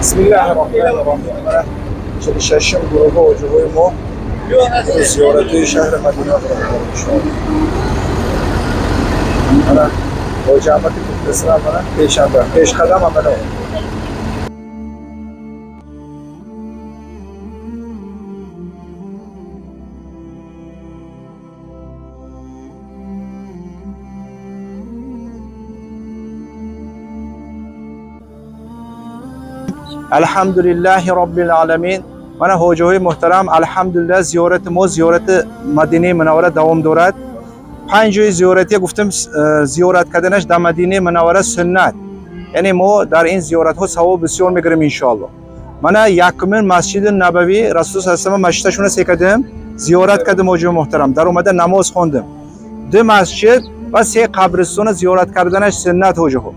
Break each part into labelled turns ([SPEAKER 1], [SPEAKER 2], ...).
[SPEAKER 1] بسم الله الرحمن الرحیم. من 46 گروه اوجوهای ما زیارت شهر مدینه را برگزار من با جمعیت مختصر من پیش قدم عمل الحمدلله رب العالمین. من حاجی‌های محترم الحمدلله زیارت ما زیارت مدینه منوره دوام دارد. 5 جای زیارتی گفتم زیارت کردنش در مدینه منوره سنت، یعنی ما در این زیارت ها ثواب بسیار میگیریم ان شاء الله. من یکمین مسجد نبوی رسول صلی الله علیه و مسجدشون سیکدم زیارت کردم حاجی محترم، در اومده نماز خواندم. 2 مسجد و 3 قبرستان زیارت کردنش سنت حاجی ها.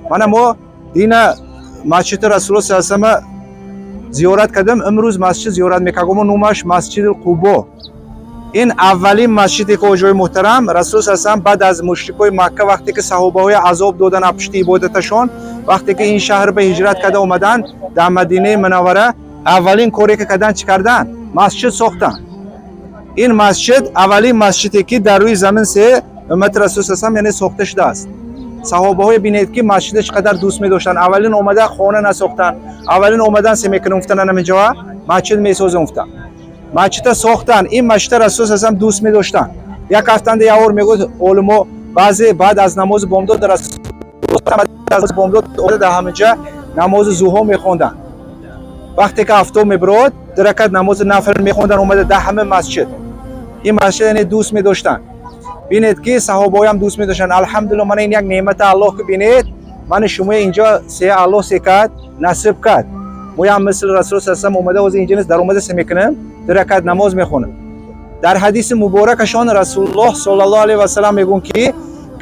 [SPEAKER 1] من ما دین مسجد رسول صلی الله علیه و زیارت کردم. امروز مسجد زیارت میکنم نومش مسجد قبا. این اولین مسجدی که حاجی محترم رسول صلی الله علیه و بعد از مشرکای مکه وقتی که صحابه های عذاب دادن پشت عبادتشون، وقتی که این شهر به هجرت کرده اومدن در مدینه منوره، اولین کاری که کردن چی کردن؟ مسجد ساختن. این مسجد اولین مسجدی که در روی زمین سه امت رسول صلی الله علیه و یعنی ساخته شده است. صحابه های بینید که مسجد چقدر دوست می داشتن. اولین اومده خانه نساختن، اولین اومدن سه میکنن افتن همینجا مسجد میسازن افتن. مسجد ساختن. این مسجد رسول صلی الله علیه و دوست می داشتن. یک هفته یه اور میگفت علما بعضی بعد از نماز بامداد در از بامداد در همینجا نماز ظهر میخوندن. وقتی که هفته میبرد درکت نماز نفل میخوندن اومده در همه مسجد. این مسجد یعنی دوست می داشتن. بینید که صحابه هم دوست می داشتن. الحمدلله من این یک نعمت الله که بینید من شما اینجا سه الله سکت نصیب کرد. ما هم مثل رسول صلی الله علیه و اومده از اینجا در اومده سه میکنم در رکعت نماز میخونم. در حدیث مبارکشان رسول الله صلی الله علیه و سلم میگن که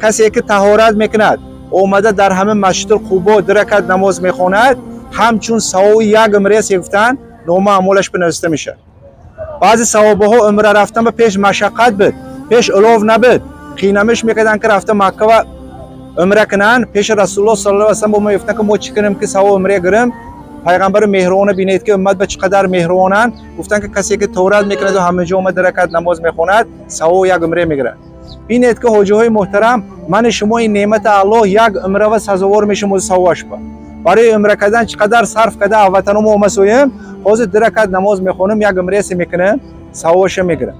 [SPEAKER 1] کسی که طهارت میکند اومده در همه مسجد قبا در رکعت نماز میخواند همچون سوی یک عمره گفتن نام اعمالش بنوشته میشه. بعضی صحابه ها عمره رفتن به پیش مشقت بود، پیش الاو نبود، خینمش میکردن که رفته مکه و عمره کنن. پیش رسول الله صلی الله علیه و سلم با ما گفتن که ما چی کنیم که سوی عمره گیریم. پیغمبر مهربان بینید که امت به چقدر مهربانن. گفتن که کسی که طهارت میکنه و همه جا اومد رکعت نماز میخواند ثواب یک عمره میگیره. بینید که حاجی های محترم من شما این نعمت الله یک عمره و سزاوار میشم ثوابش با. برای عمره کردن چقدر صرف کرده وطن ما مسویم حاضر رکعت نماز میخونم یک عمره سی میکنه ثوابش میگیره.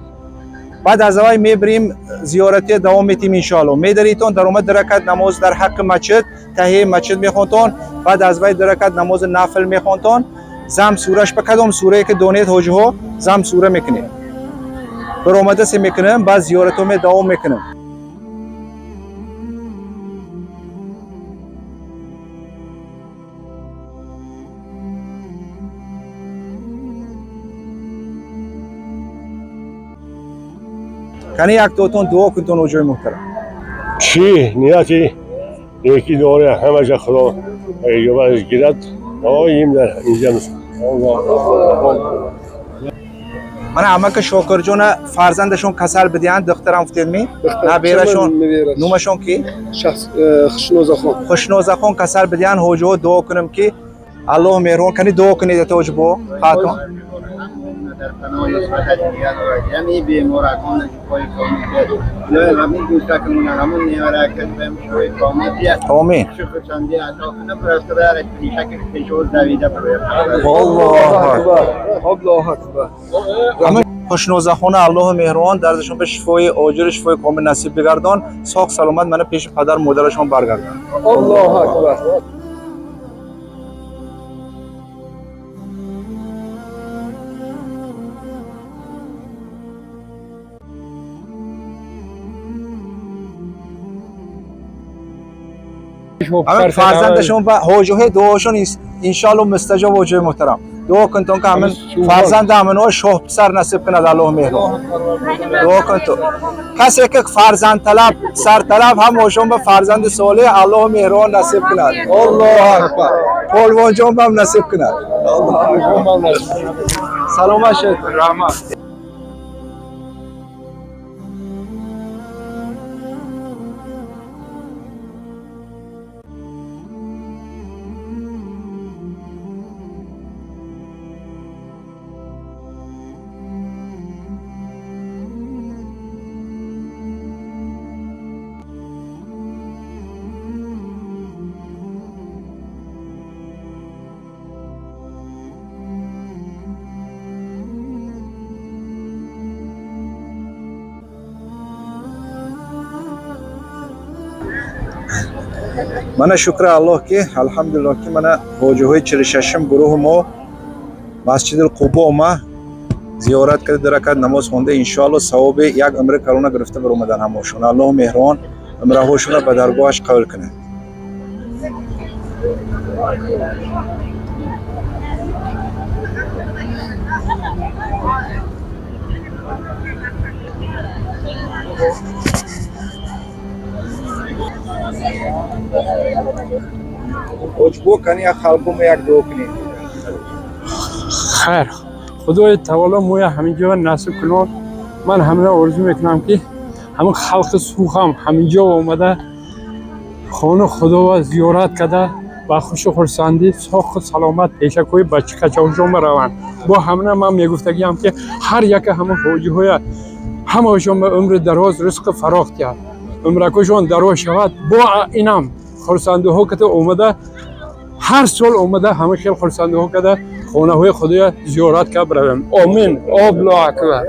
[SPEAKER 1] بعد از اون میبریم زیارتی دوام میتیم ان شاء الله. میدریتون در اومد رکعت نماز در حق مسجد تهیه مسجد میخونتون. بعد از وی رکعت نماز نفل میخونتون. زم سورهش به کدام سوره که دونید حاجی ها زم سوره میکنید. بر اومده سی میکنم بعد زیارتو می دوام میکنم. کنی یک دوتون دعا کنتون حاجی محترم.
[SPEAKER 2] چی نیتی یکی داره همه جا خدا ایجابش گیرد داییم در اینجا
[SPEAKER 1] من همه که شاکر جون فرزندشون کسل بدین دخترم افتید می نبیرشون نومشون کی
[SPEAKER 3] شخص
[SPEAKER 1] خوشنوزه خون کسل بدین حاجی دعا کنم که الله مهربان کنی دعا کنید تو حاجی بو خاتون
[SPEAKER 4] در پناه نصرت دیگر و جمعی بیمارکان که پای کامیت لای همین دوستکمون همون نیاره کردیم شوی کامیت
[SPEAKER 1] آمین
[SPEAKER 4] شکر چندی عطا کنه پرستار اکبری شکل پیشوز دویده پروید
[SPEAKER 1] الله اکبر
[SPEAKER 3] الله اکبر.
[SPEAKER 1] همه خوشنوزه خون الله مهربان دردشون به شفای عاجل شفای کامل نصیب بگردان. ساق سلامت من پیش پدر مادرشون برگردان.
[SPEAKER 3] الله اکبر.
[SPEAKER 1] همه فرزندشون و حاجی دعاشون ان شاء الله مستجاب حاجی محترم. دعا کنتون که همین فرزند همین شاه پسر نصیب کند الله مهربان. دعا کنتون کسی که فرزند طلب سر طلب هم هاشون به فرزند صالح الله مهربان نصیب کند. الله اکبر. پولوان جان هم نصیب کند. الله اکبر. سلامت شد رحمت. mana shukr Allohga alhamdulillahki mana hojihoy 46 guruh mo Masjidil Quba ma ziyorat کرد درکت نماز خونده انشاءالله ثواب یک عمر کرونا گرفته بر اومدن همشون الله مهربان عمرهاشون را به درگاهش قبول کنه اوجبو کنی خلقو یک دو کنی
[SPEAKER 5] خیر خدای تعالی مویا همینجا نصیب کنه من همه آرزو میکنم که همه خلق سوخم همینجا اومده خانه خدا و زیارت کرده و خوش و خرسندی ساخت و سلامت پیشکوی بچه کچاوشون بروند با همه من میگفتگیم که هر یک همه حاجی های همهشون به عمر دراز رزق فراخت کرد عمرکشون دراز شود با اینم خرسنده ها که اومده هر سال اومده همه خیلی خرسنده ها کرده خانه های خدای زیارت که برویم آمین الله اکبر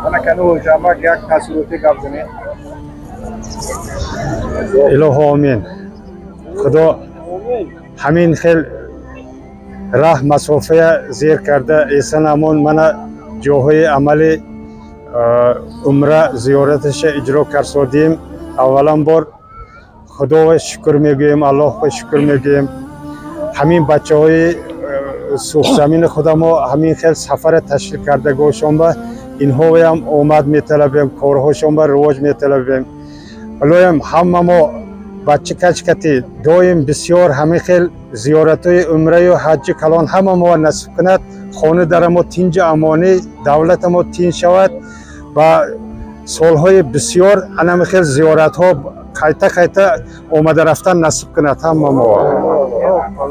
[SPEAKER 1] من کنو جامع یک تصویراتی گفتم
[SPEAKER 6] الهی آمین خدا همین خیل راه مسافه زیر کرده ایسان امون من جاهای عملی عمره زیارتش اجرا کردیم اولا بار خدا شکر میگویم الله شکر میگویم همین بچه های سوخ زمین خدا ما همین خیلی سفر تشکیل کرده گوشون با اینها هم اومد میطلبیم کارهاشون با رواج میطلبیم ولی همه ما بچه کچکتی دایم بسیار همین خیلی زیارت های عمره و حج کلان همه ما نصیب کند خانه در ما تینج امانی دولت ما تین شود و سالهای بسیار همین خیلی زیارت ها قیطه اومده رفتن نصیب کند همه ما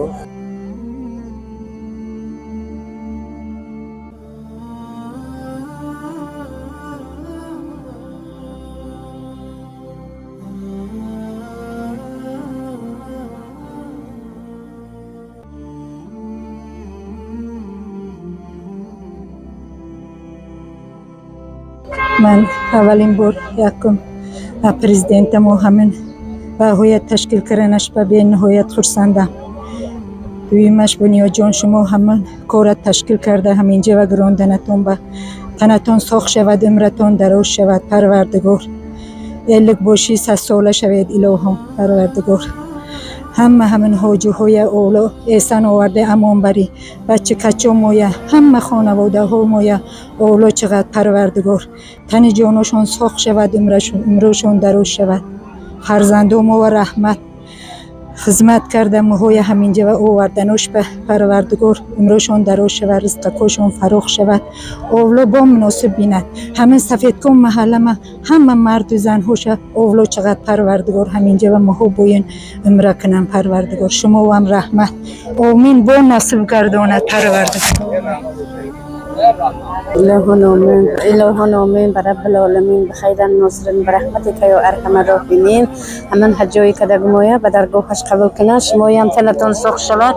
[SPEAKER 7] من اولین بار یکم پرزیدنت ما همین و هویت تشکیل کردنش به نهایت خرسندم دویمش بنیا جان شما همین کارت تشکیل کرده همینجا و گراندنتون به تنتون ساخت شود امرتون دراز شود پروردگار الک باشی 100 ساله شوید الهام پروردگار همین حاجی های اولا احسان آورده امان بری بچه کچا مویا همه خانواده ها مویا اولا چقدر پروردگار تن جانشون ساخت شود امرشون دراز شود فرزندو ما و رحمت خدمت کرده موهای همینجا و آوردنش به پروردگار امرشون دراز شود رزقشون فراخ شود اولا با مناسب بیند همین سفید کن محله ما همه مرد و زن هوش اولا چقدر پروردگار همینجا و موها باین امره کنن پروردگار شما و هم رحمت آمین با نصیب گرداند پروردگار
[SPEAKER 8] إلهنا آمين برب العالمين بخير الناصرين برحمتك يا أرحم الراحمين همن حجوي كده جمويا بدرجوهش قبول كنا شمويا هم تلتون سخ شلا